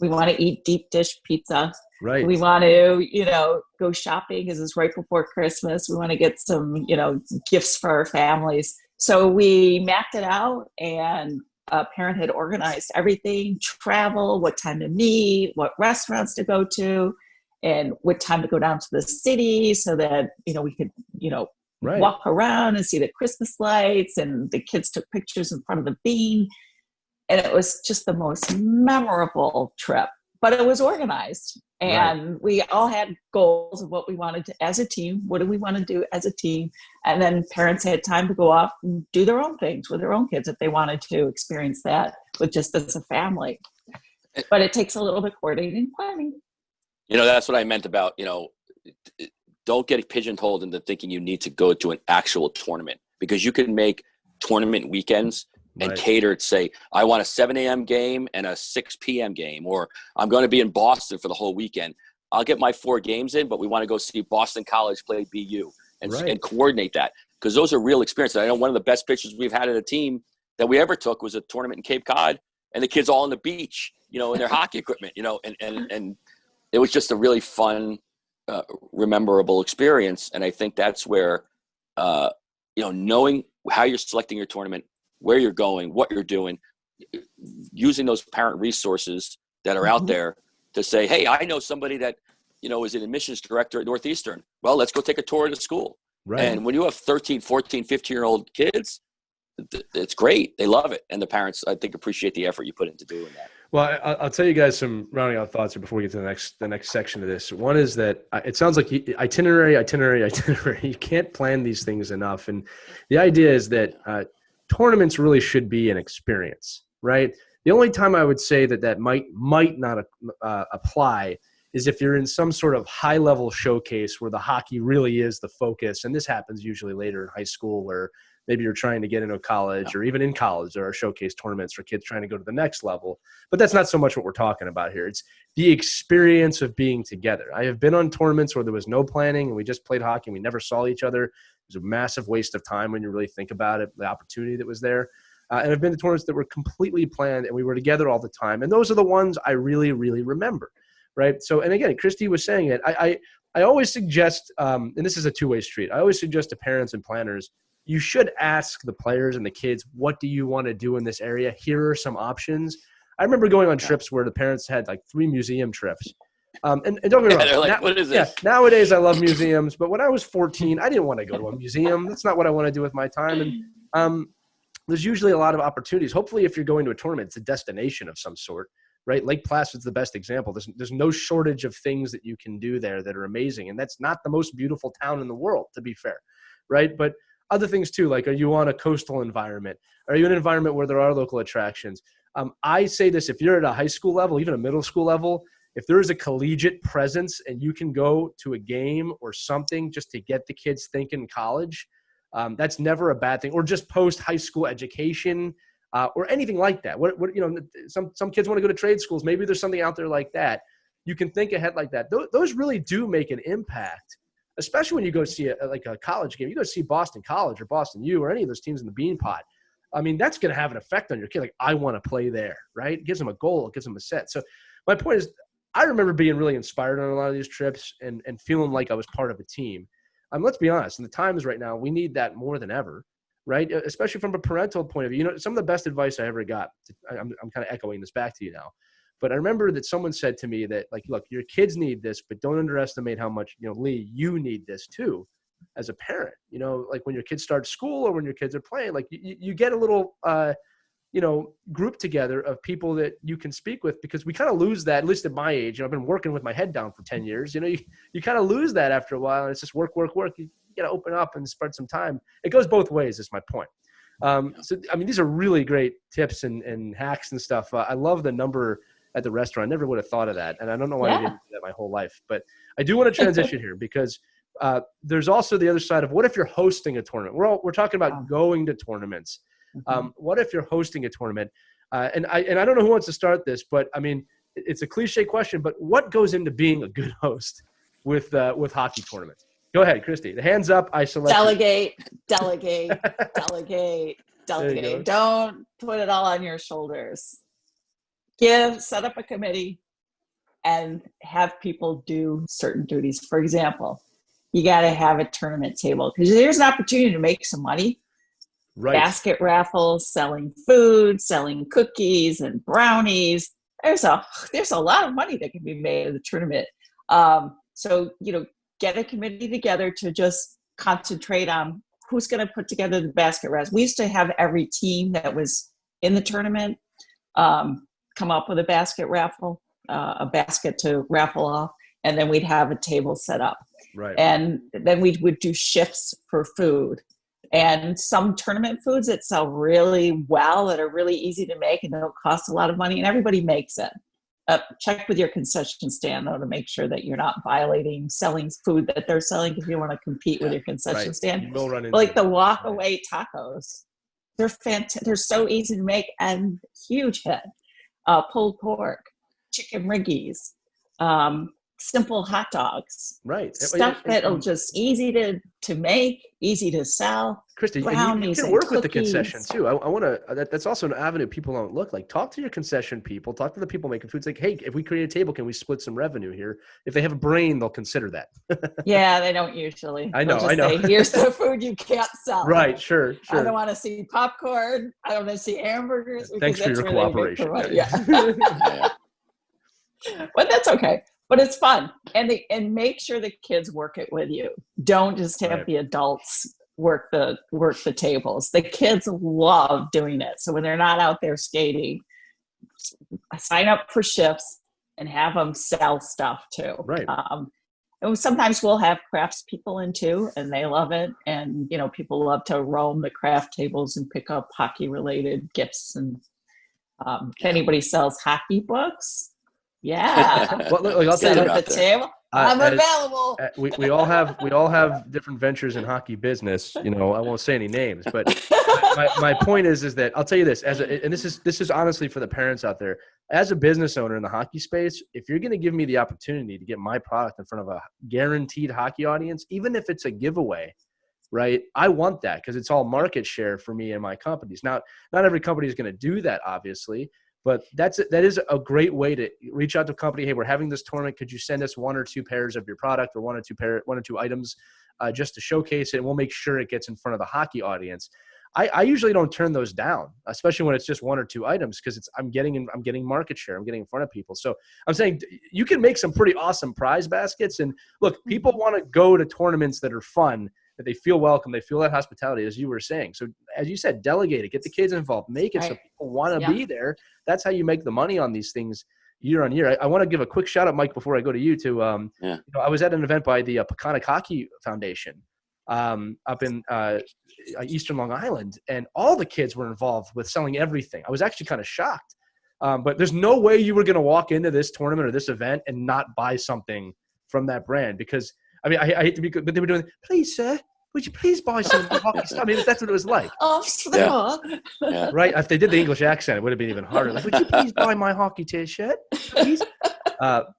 B: We want to eat deep dish pizza.
A: Right.
B: We want to, go shopping because it's right before Christmas. We want to get some, gifts for our families. So we mapped it out, and a parent had organized everything, travel, what time to meet, what restaurants to go to, and what time to go down to the city so that, we could, walk around and see the Christmas lights, and the kids took pictures in front of the Bean. And it was just the most memorable trip, but it was organized. And we all had goals of what we wanted to, as a team. What do we want to do as a team? And then parents had time to go off and do their own things with their own kids if they wanted to experience that with just as a family. But it takes a little bit coordinating and planning.
C: That's what I meant about, don't get pigeonholed into thinking you need to go to an actual tournament, because you can make tournament weekends and cater to, say, I want a 7 a.m. game and a 6 p.m. game, or I'm going to be in Boston for the whole weekend. I'll get my 4 games in, but we want to go see Boston College play BU and coordinate that. because those are real experiences. I know one of the best pictures we've had at a team that we ever took was a tournament in Cape Cod, and the kids all on the beach, in their hockey equipment, and it was just a really fun, rememberable experience. And I think that's where, knowing how you're selecting your tournament, where you're going, what you're doing, using those parent resources that are out there to say, hey, I know somebody that, is an admissions director at Northeastern. Well, let's go take a tour of the school. Right. And when you have 13, 14, 15-year-old kids, it's great. They love it. And the parents, I think, appreciate the effort you put into doing that.
A: Well, I'll tell you guys some rounding out thoughts here before we get to the next section of this. One is that it sounds like itinerary. You can't plan these things enough. And the idea is that tournaments really should be an experience, right? The only time I would say that might not apply is if you're in some sort of high-level showcase where the hockey really is the focus. And this happens usually later in high school, where maybe you're trying to get into college, or even in college, there are showcase tournaments for kids trying to go to the next level. But that's not so much what we're talking about here. It's the experience of being together. I have been on tournaments where there was no planning and we just played hockey and we never saw each other. It was a massive waste of time when you really think about it, the opportunity that was there. And I've been to tournaments that were completely planned and we were together all the time. And those are the ones I really, really remember, right? So, and again, Christie was saying it. I always suggest, and this is a two-way street, I always suggest to parents and planners, you should ask the players and the kids, what do you want to do in this area? Here are some options. I remember going on trips where the parents had like 3 museum trips. And don't get me wrong.
C: They're like, what is this?
A: Yeah, nowadays I love museums, but when I was 14, I didn't want to go to a museum. That's not what I want to do with my time. And there's usually a lot of opportunities. Hopefully, if you're going to a tournament, it's a destination of some sort, right? Lake Placid's the best example. There's no shortage of things that you can do there that are amazing. And that's not the most beautiful town in the world, to be fair, right? But other things too, like, are you on a coastal environment? Are you in an environment where there are local attractions? I say this, if you're at a high school level, even a middle school level, if there is a collegiate presence and you can go to a game or something just to get the kids thinking college, that's never a bad thing. Or just post high school education or anything like that. Some kids want to go to trade schools. Maybe there's something out there like that. You can think ahead like that. Those really do make an impact. Especially when you go see a college game, you go see Boston College or Boston U or any of those teams in the Bean Pot. I mean, that's going to have an effect on your kid. Like, I want to play there, right? It gives them a goal. It gives them a set. So my point is, I remember being really inspired on a lot of these trips and feeling like I was part of a team. Let's be honest. In the times right now, we need that more than ever, right? Especially from a parental point of view. Some of the best advice I ever got, I'm kind of echoing this back to you now. But I remember that someone said to me that, like, look, your kids need this, but don't underestimate how much, Lee, you need this too as a parent. Like when your kids start school or when your kids are playing, like you get a little, group together of people that you can speak with, because we kind of lose that, at least at my age. I've been working with my head down for 10 years. You kind of lose that after a while, and it's just work. You got to open up and spend some time. It goes both ways is my point. These are really great tips and hacks and stuff. I love the number at the restaurant. I never would have thought of that. And I don't know why I didn't do that my whole life, but I do want to transition here because there's also the other side of, what if you're hosting a tournament? We're talking about going to tournaments. What if you're hosting a tournament? And I don't know who wants to start this, but I mean, it's a cliche question, but what goes into being a good host with hockey tournaments? Go ahead, Christie. The hands up. I select.
B: Delegate. Don't put it all on your shoulders. Set up a committee and have people do certain duties. For example, you got to have a tournament table because there's an opportunity to make some money. Right. Basket raffles, selling food, selling cookies and brownies. There's a lot of money that can be made in the tournament. So, get a committee together to just concentrate on who's going to put together the basket raffles. We used to have every team that was in the tournament come up with a basket raffle, a basket to raffle off, and then we'd have a table set up. Right. And then we would do shifts for food. And some tournament foods that sell really well, that are really easy to make and don't cost a lot of money, and everybody makes it. Check with your concession stand, though, to make sure that you're not violating selling food that they're selling, because you want to compete with your concession stand. You will run into like the walk-away tacos. They're fantastic. They're so easy to make and huge hit. Pulled pork, chicken riggies. simple hot dogs.
A: Right.
B: Stuff that'll just easy to make, easy to sell.
A: Christie, and you can work with the concession too. I want to. That's also an avenue people don't look like. Talk to your concession people. Talk to the people making food. It's like, hey, if we create a table, can we split some revenue here? If they have a brain, they'll consider that.
B: Yeah, they don't usually.
A: I know.
B: Say, here's the food you can't sell.
A: Right. Sure.
B: I don't want to see popcorn. I don't want to see hamburgers.
A: Thanks for your cooperation.
B: Yeah. But that's okay. But it's fun, and make sure the kids work it with you. Don't just have the adults work the tables. The kids love doing it. So when they're not out there skating, sign up for shifts and have them sell stuff too.
A: Right.
B: And sometimes we'll have crafts people in too, and they love it. And people love to roam the craft tables and pick up hockey related gifts. And if anybody sells hockey books. Yeah.
A: Well, I'll tell you
B: at the table. I'm available.
A: We all have different ventures in hockey business. I won't say any names, but my point is that I'll tell you this and this is honestly for the parents out there. As a business owner in the hockey space, if you're going to give me the opportunity to get my product in front of a guaranteed hockey audience, even if it's a giveaway, right? I want that because it's all market share for me and my companies. Now, not every company is going to do that, obviously. But that is a great way to reach out to a company. Hey, we're having this tournament. Could you send us 1 or 2 pairs of your product or 1 or 2 items just to showcase it? And we'll make sure it gets in front of the hockey audience. I usually don't turn those down, especially when it's just 1 or 2 items, because I'm getting market share. I'm getting in front of people. So I'm saying you can make some pretty awesome prize baskets. And look, people want to go to tournaments that are fun, that they feel welcome, they feel that hospitality, as you were saying. So as you said, delegate it, get the kids involved, make it so people want to be there. That's how you make the money on these things year on year. I want to give a quick shout out, Mike, before I go to you to, I was at an event by the Peconic Hockey Foundation up in Eastern Long Island, and all the kids were involved with selling everything. I was actually kind of shocked. But there's no way you were going to walk into this tournament or this event and not buy something from that brand, because I hate to be good, but they were doing, please, sir, would you please buy some hockey stuff? I mean, that's what it was like.
B: Yeah.
A: Right? If they did the English accent, it would have been even harder. Like, would you please buy my hockey t-shirt, please?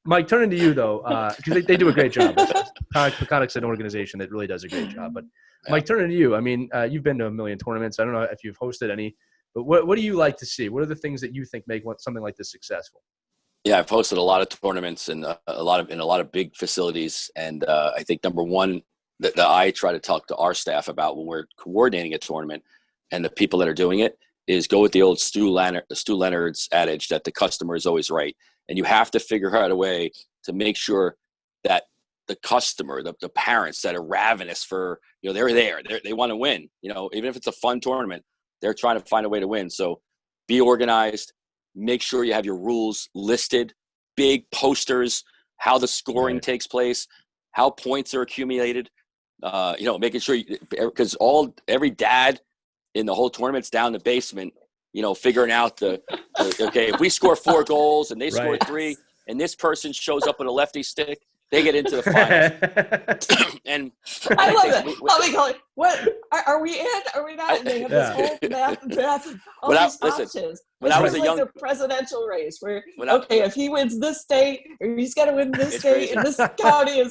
A: Mike, turning to you, though, because they do a great job. Peconic's an organization that really does a great job. But, Mike, turning to you, I mean, you've been to a million tournaments. I don't know if you've hosted any, but what do you like to see? What are the things that you think make something like this successful?
C: Yeah, I've hosted a lot of tournaments and a lot of big facilities. And I think number one that I try to talk to our staff about when we're coordinating a tournament and the people that are doing it is go with the old Stu Leonard's adage that the customer is always right. And you have to figure out a way to make sure that the customer, the parents that are ravenous for, they're there, they want to win, even if it's a fun tournament, they're trying to find a way to win. So be organized. Make sure you have your rules listed, big posters, how the scoring takes place, how points are accumulated, making sure, because every dad in the whole tournament's down in the basement, figuring out okay, if we score 4 goals and they score 3 and this person shows up with a lefty stick, they get into the finals. And
B: I love it. I'll be going, what? Are we in? Are we not? And they have this whole math and all these options.
C: When I was a young
B: the presidential race, where if he wins this state, or he's got to win this state, and this county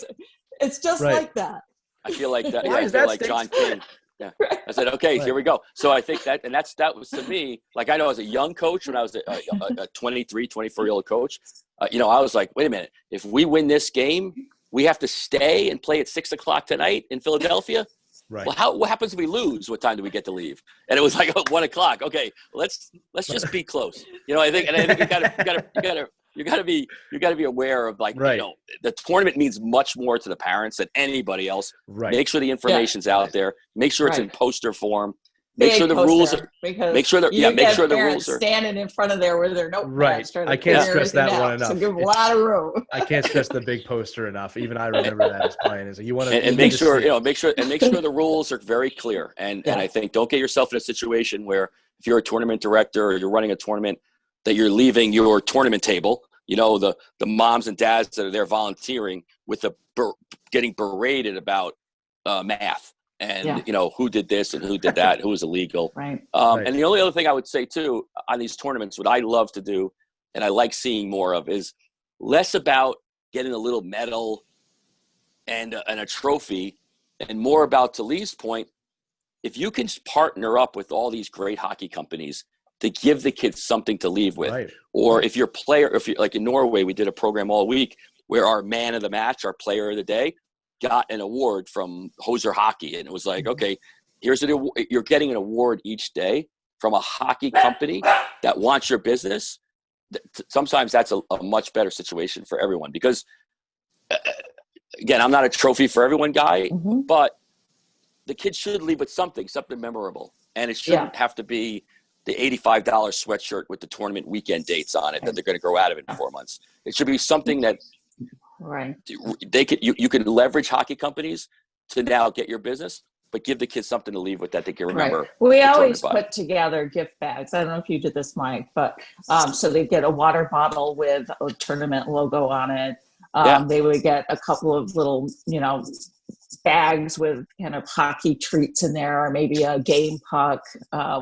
B: it's just like that.
C: I feel like that. I feel like John King. Yeah. I said, okay, here we go. So I think that was to me, like I know as a young coach, when I was a 23, 24-year-old coach, I was like, wait a minute, if we win this game, we have to stay and play at 6:00 tonight in Philadelphia.
A: Right.
C: Well, what happens if we lose? What time do we get to leave? And it was like 1:00. Okay, let's just be close. I think you gotta be aware of the tournament means much more to the parents than anybody else.
A: Right.
C: Make sure the information's out there. Make sure it's in poster form. Make sure the rules are. Make sure the rules are
B: standing in front of there where there are no
A: right. I can't stress that one enough.
B: So give them a lot of room.
A: I can't stress the big poster enough. Even I remember that as playing. Is like you want to
C: make sure the rules are very clear. And I think don't get yourself in a situation where if you're a tournament director or you're running a tournament that you're leaving your tournament table. The moms and dads that are there volunteering with getting berated about math. And, who did this and who did that, who was illegal.
B: Right.
C: And the only other thing I would say, too, on these tournaments, what I love to do and I like seeing more of is less about getting a little medal and a trophy, and more about, to Lee's point, if you can partner up with all these great hockey companies to give the kids something to leave with,
A: right.
C: or if you're like in Norway, we did a program all week where our man of the match, our player of the day, got an award from Hoser Hockey. And it was like, okay, you're getting an award each day from a hockey company that wants your business. Sometimes that's a much better situation for everyone, because again, I'm not a trophy for everyone guy, but the kids should leave with something memorable. And it shouldn't have to be the $85 sweatshirt with the tournament weekend dates on it that they're going to grow out of in 4 months. It should be something that you can leverage hockey companies to now get your business, but give the kids something to leave with that they can remember.
B: Right. We always put together gift bags. I don't know if you did this, Mike, but so they get a water bottle with a tournament logo on it. They would get a couple of little, bags with kind of hockey treats in there, or maybe a game puck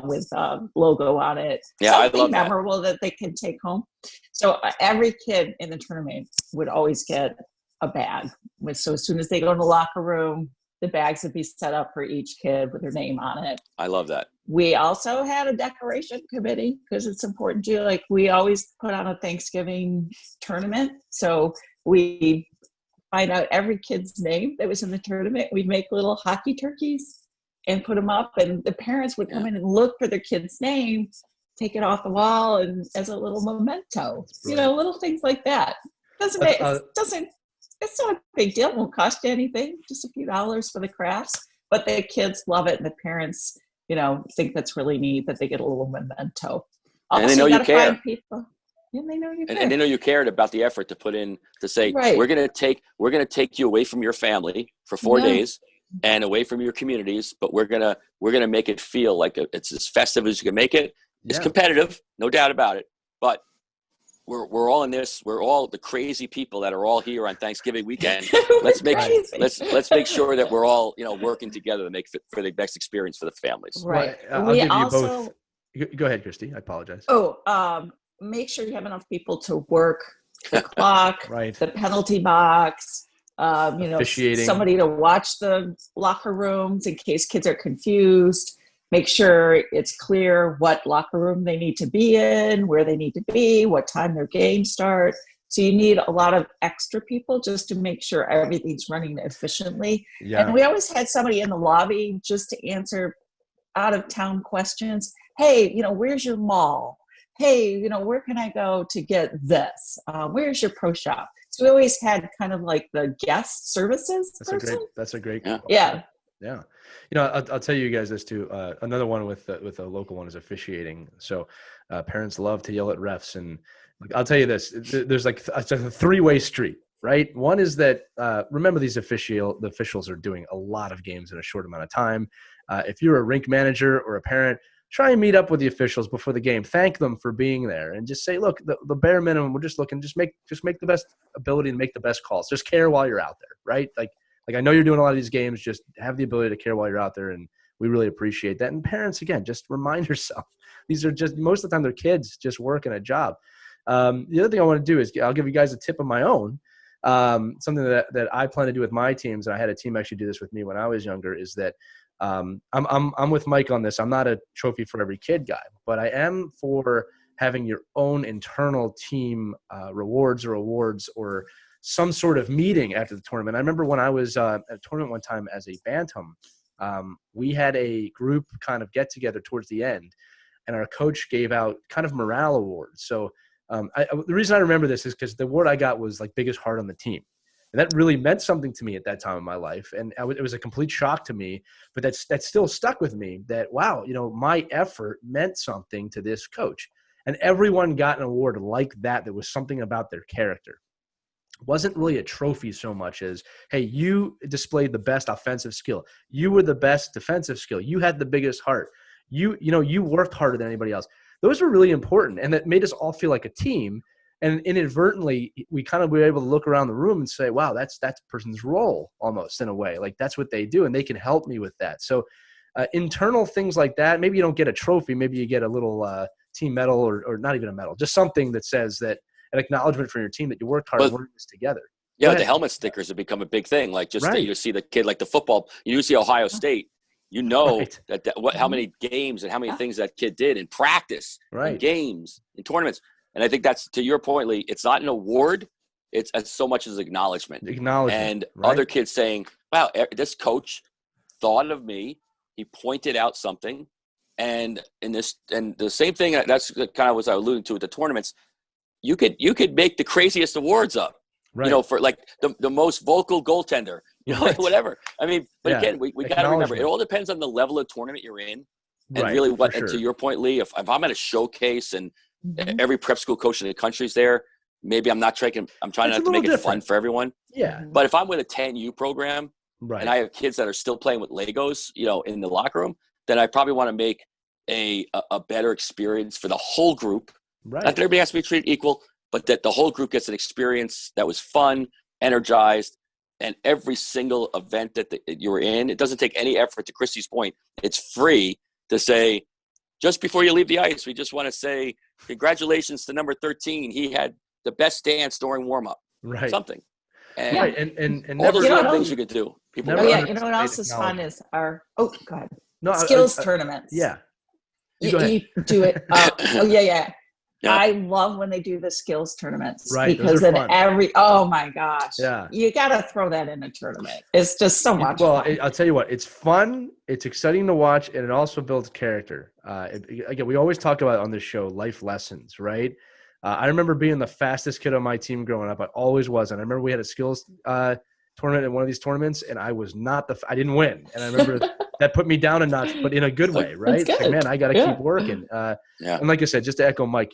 B: with a logo on it.
C: Yeah,
B: something
C: I love
B: memorable that they can take home. So every kid in the tournament would always get a bag. So as soon as they go in the locker room, the bags would be set up for each kid with their name on it.
C: I love that.
B: We also had a decoration committee, because it's important to, like, we always put on a Thanksgiving tournament. So we find out every kid's name that was in the tournament. We'd make little hockey turkeys and put them up, and the parents would come in and look for their kid's name, take it off the wall, and as a little memento, little things like that. It's not a big deal. It won't cost you anything, just a few dollars for the crafts, but the kids love it, and the parents, think that's really neat that they get a little memento. Also,
C: and they know you care.
B: Find people. And they know you care.
C: And they know you cared about the effort to put in to say, we're going to take you away from your family for 4 days and away from your communities, but we're going to make it feel like it's as festive as you can make it. It's competitive, no doubt about it, but we're all in this. We're all the crazy people that are all here on Thanksgiving weekend. Let's make sure that we're all, working together to make for the best experience for the families.
B: Right.
A: I'll give you both. Go ahead, Christie. I apologize.
B: Make sure you have enough people to work the clock, the penalty box, somebody to watch the locker rooms in case kids are confused. Make sure it's clear what locker room they need to be in, where they need to be, what time their games start. So you need a lot of extra people just to make sure everything's running efficiently. Yeah. And we always had somebody in the lobby just to answer out-of-town questions. Hey, where's your mall? Hey, where can I go to get this? Where's your pro shop? So we always had kind of like the guest services person.
A: That's a great.
B: Yeah.
A: Yeah. I'll tell you guys this too. Another one with a local one is officiating. So parents love to yell at refs. And I'll tell you this, there's like a three-way street, right? One is that, remember the officials are doing a lot of games in a short amount of time. If you're a rink manager or a parent, try and meet up with the officials before the game. Thank them for being there, and just say, look, the bare minimum, we're just looking, just make the best ability and make the best calls. Just care while you're out there, right? Like I know you're doing a lot of these games, just have the ability to care while you're out there, and we really appreciate that. And parents, again, just remind yourself, these are just, most of the time, they're kids just working a job. The other thing I want to do is I'll give you guys a tip of my own. Something that I plan to do with my teams, and I had a team actually do this with me when I was younger, is that I'm with Mike on this. I'm not a trophy for every kid guy, but I am for having your own internal team rewards or awards or some sort of meeting after the tournament. I remember when I was at a tournament one time as a bantam, we had a group kind of get together towards the end, and our coach gave out kind of morale awards. So the reason I remember this is because the award I got was like biggest heart on the team. And that really meant something to me at that time in my life. And it was a complete shock to me, but that still stuck with me that, wow, my effort meant something to this coach. And everyone got an award like that was something about their character. It wasn't really a trophy so much as, hey, you displayed the best offensive skill. You were the best defensive skill. You had the biggest heart. You worked harder than anybody else. Those were really important. And that made us all feel like a team. And inadvertently, we kind of were able to look around the room and say, wow, that's that person's role almost in a way. Like that's what they do, and they can help me with that. So internal things like that, maybe you don't get a trophy. Maybe you get a little team medal or not even a medal, just something that says that an acknowledgement from your team that you worked hard and worked this together.
C: Yeah, the helmet stickers have become a big thing. Like just that you see the kid, like the football, you see Ohio State, how many games and how many things that kid did in practice, in games, in tournaments. And I think that's, to your point, Lee, it's not an award. It's as so much as acknowledgement. And other kids saying, wow, this coach thought of me. He pointed out something. And the same thing, that's kind of what I was alluding to with the tournaments. You could make the craziest awards up. For like the most vocal goaltender, whatever. I mean, but again, we got to remember, it all depends on the level of tournament you're in, and really what. And to your point, Lee, if I'm at a showcase and every prep school coach in the country's there, maybe I'm trying not to make it fun for everyone.
A: Yeah.
C: But if I'm with a 10U program, and I have kids that are still playing with Legos, in the locker room, then I probably want to make a better experience for the whole group. Not that everybody has to be treated equal, but that the whole group gets an experience that was fun, energized, and every single event that you were in, it doesn't take any effort. To Christie's point, it's free to say, just before you leave the ice, we just want to say congratulations to number 13. He had the best dance during warm-up. Something. And, and all those little things you could do.
B: You know what else is fun is go ahead. Skills tournaments.
A: Yeah.
B: You do it. I love when they do the skills tournaments because then oh my gosh, you got to throw that in a tournament. It's just so much fun.
A: I'll tell you what, it's fun, it's exciting to watch, and it also builds character. Again, we always talk about on this show life lessons, right? I remember being the fastest kid on my team growing up. I always was, and I remember we had a skills tournament in one of these tournaments, and I was not I didn't win, and I remember that put me down a notch, but in a good way, right? It's like, man, I got to keep working. And like I said, just to echo Mike,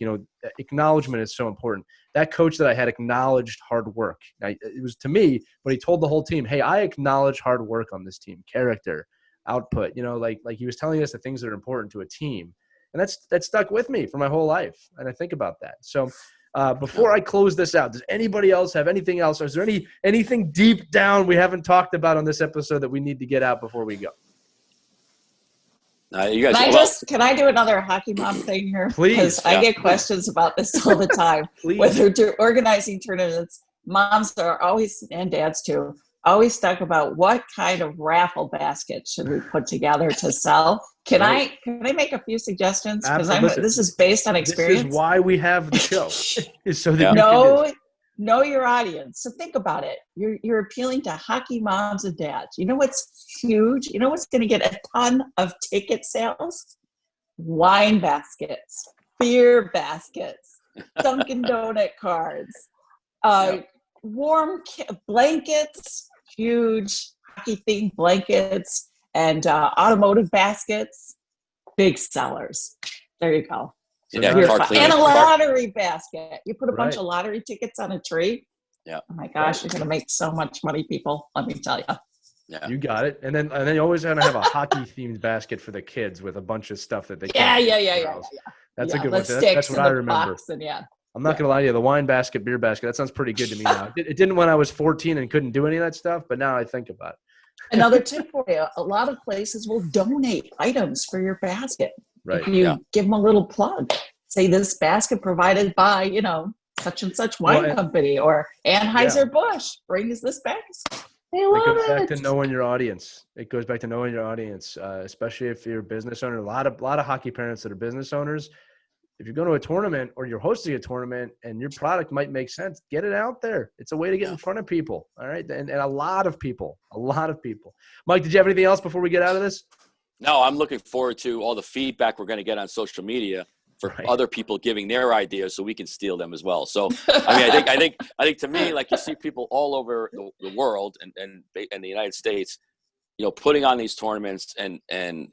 A: acknowledgement is so important. That coach that I had acknowledged hard work. Now, it was to me, but he told the whole team, hey, I acknowledge hard work on this team, character, output, like he was telling us the things that are important to a team. And that stuck with me for my whole life. And I think about that. So before I close this out, does anybody else have anything else? Or is there anything deep down we haven't talked about on this episode that we need to get out before we go?
C: You guys,
B: can I do another hockey mom thing here?
A: Please.
B: Because I get questions about this all the time. Whether organizing tournaments, moms are always, and dads too, always talk about what kind of raffle basket should we put together to sell. Can I make a few suggestions? Because this is based on experience.
A: This is why we have the show. Is so that
B: know your audience. So think about it. You're appealing to hockey moms and dads. You know what's huge? You know what's going to get a ton of ticket sales? Wine baskets, beer baskets, Dunkin' Donut cards, warm blankets, huge hockey-themed blankets, and automotive baskets. Big sellers. There you go.
C: And
B: a lottery basket. You put a bunch of lottery tickets on a tree.
C: Yeah.
B: Oh my gosh, you're gonna make so much money, people. Let me tell you.
A: Yeah. You got it. And then you always gonna have a hockey themed basket for the kids with a bunch of stuff that they can.
B: Yeah.
A: That's a good one. That's what I remember. I'm not gonna lie to you. The wine basket, beer basket. That sounds pretty good to me now. It didn't when I was 14 and couldn't do any of that stuff, but now I think about it.
B: Another tip for you: a lot of places will donate items for your basket.
A: Right.
B: If you give them a little plug, say this basket provided by, such and such wine company, or Anheuser-Busch brings this basket. They love it.
A: It goes back to knowing your audience. Especially if you're a business owner. A lot of hockey parents that are business owners. If you're going to a tournament or you're hosting a tournament and your product might make sense, get it out there. It's a way to get in front of people. All right. And a lot of people. Mike, did you have anything else before we get out of this?
C: No, I'm looking forward to all the feedback we're going to get on social media for other people giving their ideas so we can steal them as well. So, I think to me, like you see people all over the world and the United States, putting on these tournaments and the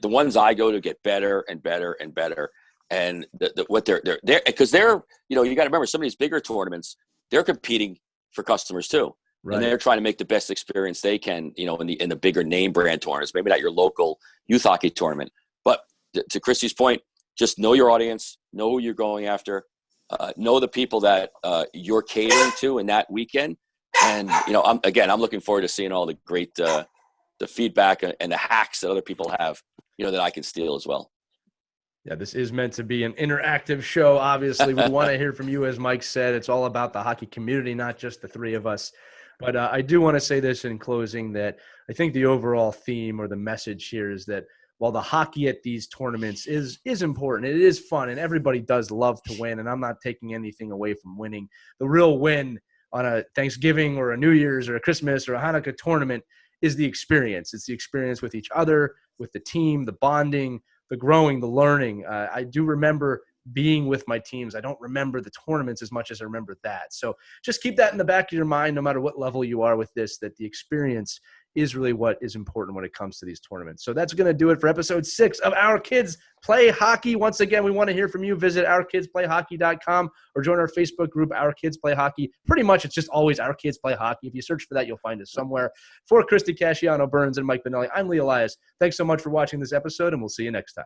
C: ones I go to get better and better and better. And what they're because they're, you got to remember some of these bigger tournaments, they're competing for customers too. Right. And they're trying to make the best experience they can, in the bigger name brand tournaments, maybe not your local youth hockey tournament. But to Christie's point, just know your audience, know who you're going after, know the people that you're catering to in that weekend. And, I'm looking forward to seeing all the great the feedback and the hacks that other people have, that I can steal as well.
A: Yeah, this is meant to be an interactive show. Obviously, we want to hear from you. As Mike said, it's all about the hockey community, not just the three of us. But I do want to say this in closing, that I think the overall theme or the message here is that while the hockey at these tournaments is important, it is fun, and everybody does love to win, and I'm not taking anything away from winning. The real win on a Thanksgiving or a New Year's or a Christmas or a Hanukkah tournament is the experience. It's the experience with each other, with the team, the bonding, the growing, the learning. I do remember being with my teams. I don't remember the tournaments as much as I remember that. So just keep that in the back of your mind, no matter what level you are with this, that the experience is really what is important when it comes to these tournaments. So that's going to do it for episode 6 of Our Kids Play Hockey. Once again, we want to hear from you. Visit ourkidsplayhockey.com or join our Facebook group, Our Kids Play Hockey. Pretty much it's just always Our Kids Play Hockey. If you search for that, you'll find us somewhere. For Christie Casciano Burns and Mike Benelli, I'm Lee Elias. Thanks so much for watching this episode, and we'll see you next time.